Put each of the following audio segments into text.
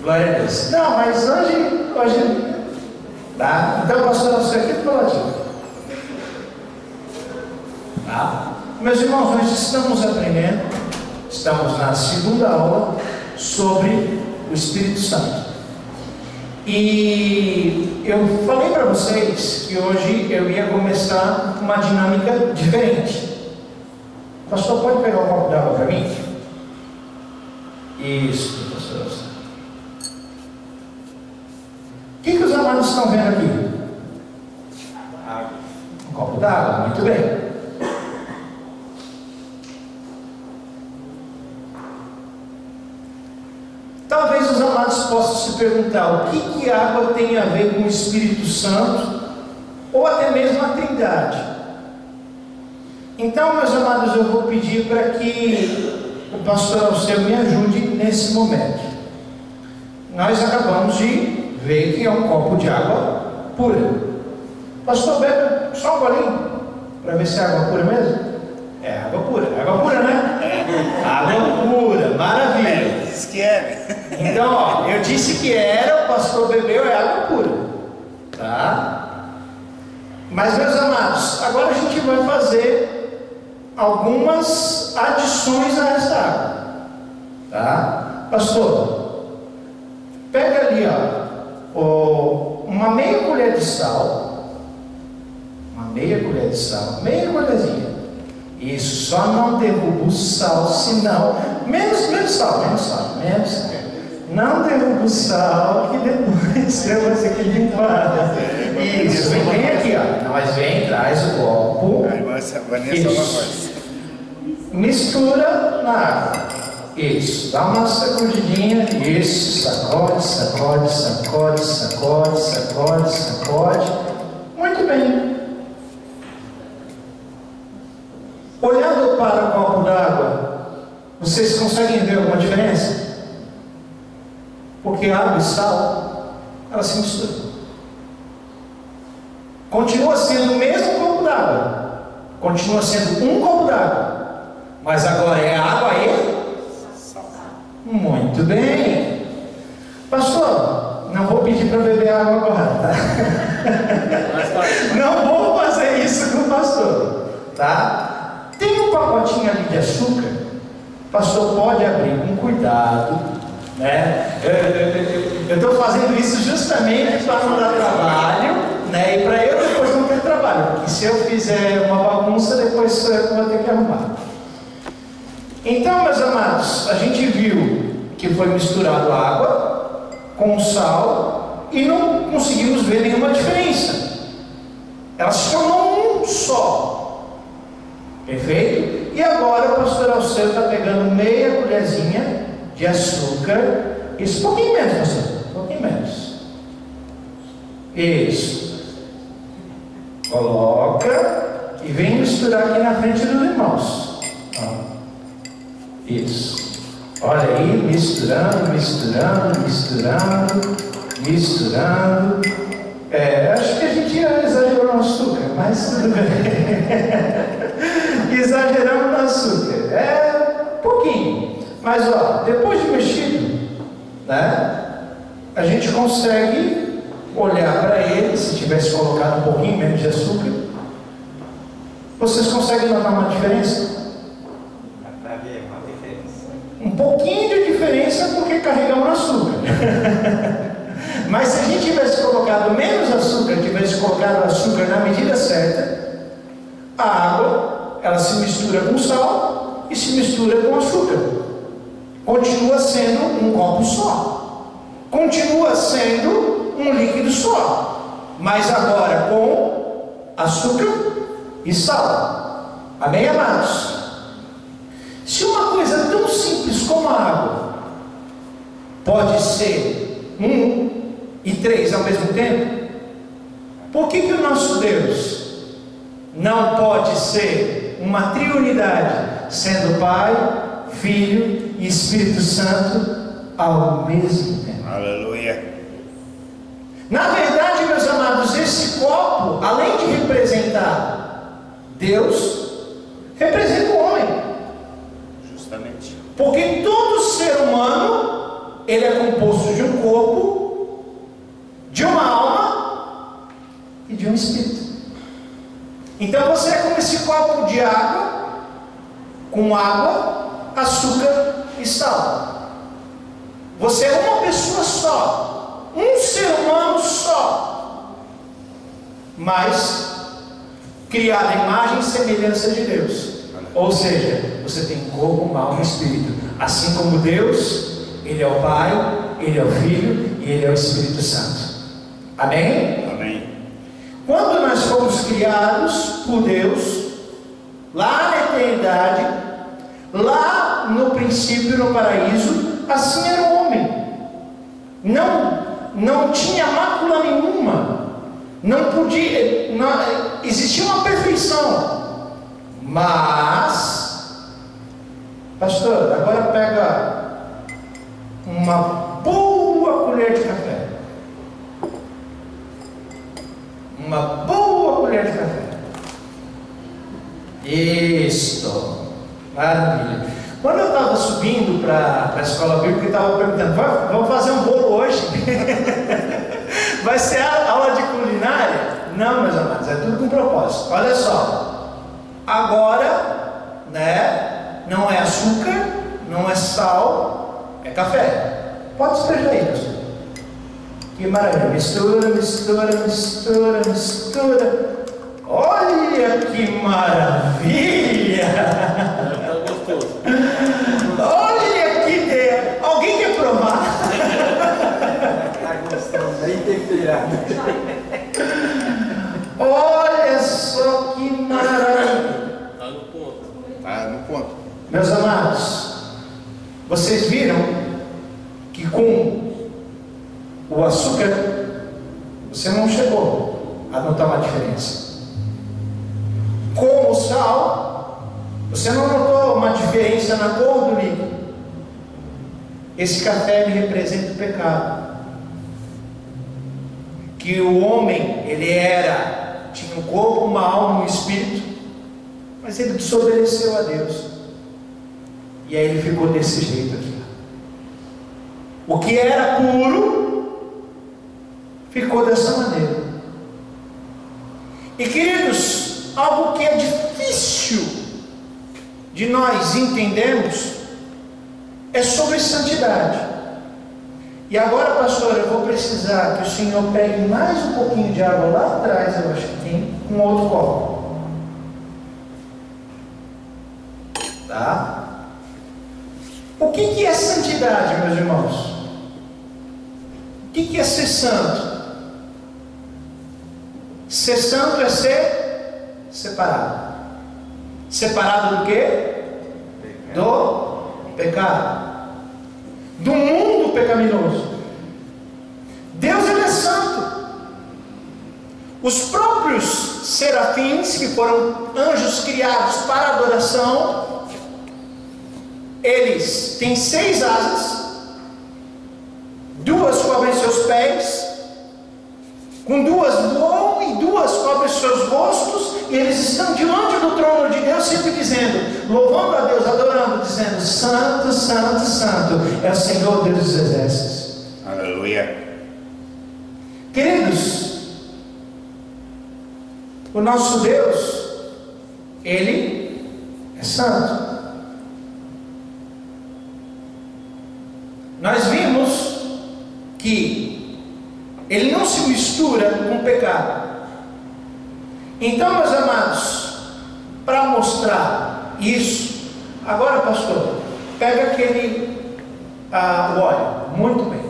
Glória a Deus. Não, mas hoje tá? Então, pastor, você aqui do ladinho. Tá? Meus irmãos, nós estamos aprendendo, estamos na segunda aula sobre o Espírito Santo. E eu falei para vocês que hoje eu ia começar uma dinâmica diferente. Pastor, pode pegar um copo d'água para mim? Isso, pastor. O que os amados estão vendo aqui? Água. Um copo d'água, muito bem. Talvez os amados possam se perguntar o que água tem a ver com o Espírito Santo, ou até mesmo a Trindade. Então, meus amados, eu vou pedir para que o pastor Alceu me ajude nesse momento. Nós acabamos de ver que é um copo de água pura. Pastor, bebe só um golinho, para ver se é água pura mesmo? É água pura, né? Água pura, maravilha. Diz que é. Então, ó, eu disse que era, o pastor bebeu, é água pura, tá? Mas, meus amados, agora a gente vai fazer algumas adições a essa água, tá? Pastor, pega ali, ó, uma meia colher de sal, meia colherzinha. Isso, só não derruba o sal, senão, menos sal. Não derruba o sal, que depois eu vou ser que limpar. Isso, vem aqui, ó. Mas vem, traz o copo. Isso. Mistura na água. Isso, dá uma sacudidinha. Isso, sacode. Muito bem. Olhando para o copo d'água, vocês conseguem ver alguma diferença? Porque água e sal, elas se misturam. Continua sendo o mesmo copo d'água, continua sendo um copo d'água, mas agora é água e sal. Muito bem. Pastor, não vou pedir para beber água agora, tá? Não vou fazer isso com o pastor, tá? Tem um pacotinho ali de açúcar, o pastor pode abrir com cuidado, né? Eu estou fazendo isso justamente para não dar trabalho, né? E para eu depois não ter trabalho, porque se eu fizer uma bagunça, depois eu vou ter que arrumar. Então, meus amados, a gente viu que foi misturado água com sal e não conseguimos ver nenhuma diferença. Elas se tornam um só. Perfeito? E agora o pastor Alceu está pegando meia colherzinha de açúcar. Isso, um pouquinho menos, pastor. Um pouquinho menos. Isso. Coloca e vem misturar aqui na frente dos irmãos. Isso. Olha aí, misturando. Acho que a gente exagerou no açúcar, mas tudo bem. Exageramos no açúcar, pouquinho, mas ó, depois de mexido, né, a gente consegue olhar para ele. Se tivesse colocado um pouquinho menos de açúcar, vocês conseguem notar uma diferença? Um pouquinho de diferença porque carregamos açúcar. Mas se a gente tivesse colocado menos açúcar, tivesse colocado açúcar na medida certa, a água, ela se mistura com sal e se mistura com açúcar. Continua sendo um copo só. Continua sendo um líquido só. Mas agora com açúcar e sal. Amém, amados? Se uma coisa tão simples como a água pode ser 1 e 3 ao mesmo tempo, por que o nosso Deus não pode ser uma triunidade, sendo Pai, Filho e Espírito Santo ao mesmo tempo? Aleluia. Na verdade, meus amados, esse copo, além de representar Deus, representa o homem. Justamente. Porque todo ser humano ele é composto de um corpo, de uma alma e de um espírito. Então você é como esse copo de água, com água, açúcar e sal. Você é uma pessoa só, um ser humano só, mas criado à imagem e semelhança de Deus. Ou seja, você tem um corpo, uma alma e um espírito. Assim como Deus, Ele é o Pai, Ele é o Filho e Ele é o Espírito Santo. Amém? Amém. Quando nós fomos criados por Deus, lá na eternidade, lá no princípio, no paraíso, assim era o homem. Não tinha mácula nenhuma. Não podia, existia uma perfeição. Mas, pastor, agora pega uma boa colher de café. Uma boa colher de café. Isto. Maravilha. Quando eu estava subindo para a escola bíblica, eu estava perguntando: vamos fazer um bolo hoje? Vai ser a aula de culinária? Não, meus amados, é tudo com propósito. Olha só. Agora, né? Não é açúcar, não é sal, é café. Pode despejar aí, pastor. Que maravilha. Mistura, mistura, mistura, mistura. Olha que maravilha! Tá gostoso. Olha que ideia! Alguém quer provar? Tá gostoso, bem temperado. Olha só que maravilha! Tá no ponto. Tá no ponto. Meus amados, vocês viram que com o açúcar você não chegou a notar uma diferença. Com o sal, você não notou uma diferença na cor do líquido. Esse café ele representa o pecado. Que o homem, ele tinha um corpo, uma alma, um espírito, mas ele desobedeceu a Deus. E aí ele ficou desse jeito aqui. O que era puro, ficou dessa maneira. E queridos, algo que é difícil de nós entendermos é sobre santidade. E agora, pastor, eu vou precisar que o senhor pegue mais um pouquinho de água lá atrás, eu acho que tem, um outro copo. Tá? O que é santidade, meus irmãos? O que é ser santo? Ser santo é ser separado. Separado do quê? Do pecado. Do mundo pecaminoso. Deus, ele é santo. Os próprios serafins, que foram anjos criados para adoração, eles têm 6 asas, 2 cobrem seus pés, com 2 voam e 2 cobrem seus rostos, e eles estão diante do trono de Deus, sempre dizendo, louvando a Deus, adorando, dizendo: Santo, Santo, Santo é o Senhor Deus dos exércitos. Aleluia. Queridos, o nosso Deus, ele é santo. Nós vimos que ele não se mistura com o pecado. Então, meus amados, para mostrar isso, agora, pastor, pega aquele o óleo, muito bem.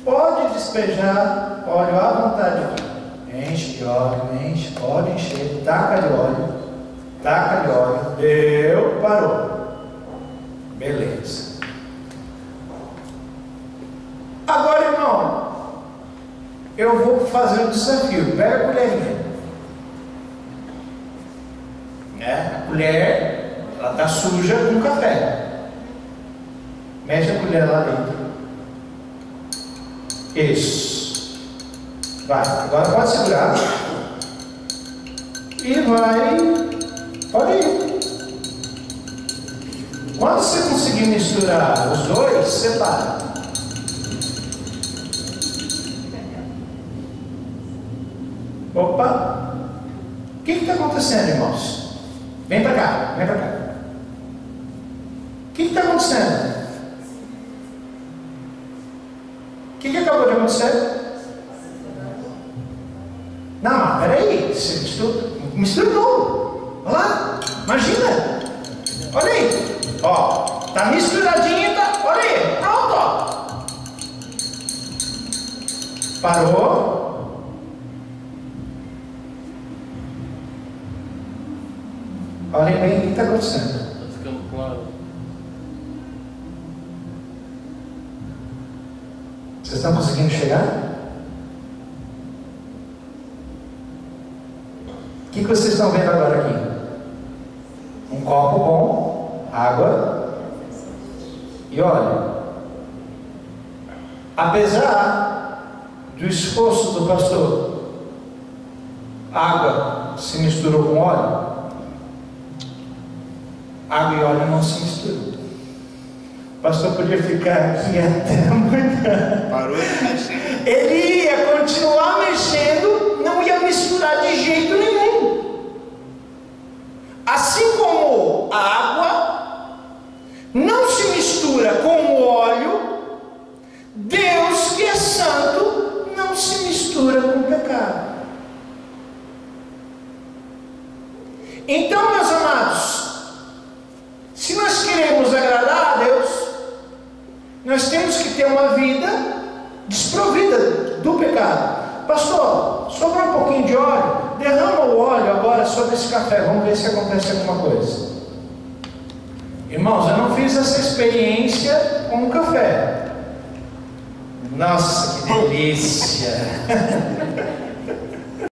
Pode despejar óleo à vontade aqui. Enche de óleo, enche, pode encher, taca de óleo, deu, parou. Beleza. Agora, irmão, eu vou fazer um desafio. Pega a colherinha. A colher, ela está suja com café. Mexe a colher lá dentro. Isso. Vai. Agora pode segurar. E vai. Pode ir. Quando você conseguir misturar os dois, separa. Opa! O que está acontecendo, irmãos? Vem para cá, vem para cá. O que está acontecendo? O que acabou de acontecer? Não, mas peraí, mistura novo. Olha lá, imagina. Olha aí, ó, tá misturadinha, tá? Olha aí, pronto, ó. Parou. Olhem bem o que está acontecendo. Está ficando claro. Vocês estão conseguindo chegar? O que vocês estão vendo agora aqui? Um copo bom, água e óleo. Apesar do esforço do pastor, água se misturou com óleo. Água e óleo não se misturam. O pastor podia ficar aqui até amanhã. Parou de mexer. Ele ia continuar mexendo, não ia misturar de jeito nenhum. Assim como a água não se mistura com o óleo, Deus, que é santo, não se mistura com o pecado. Então, meus amados, se nós queremos agradar a Deus, nós temos que ter uma vida desprovida do pecado. Pastor, sobrou um pouquinho de óleo, derrama o óleo agora sobre esse café, vamos ver se acontece alguma coisa. Irmãos, eu não fiz essa experiência com o café. Nossa, que delícia!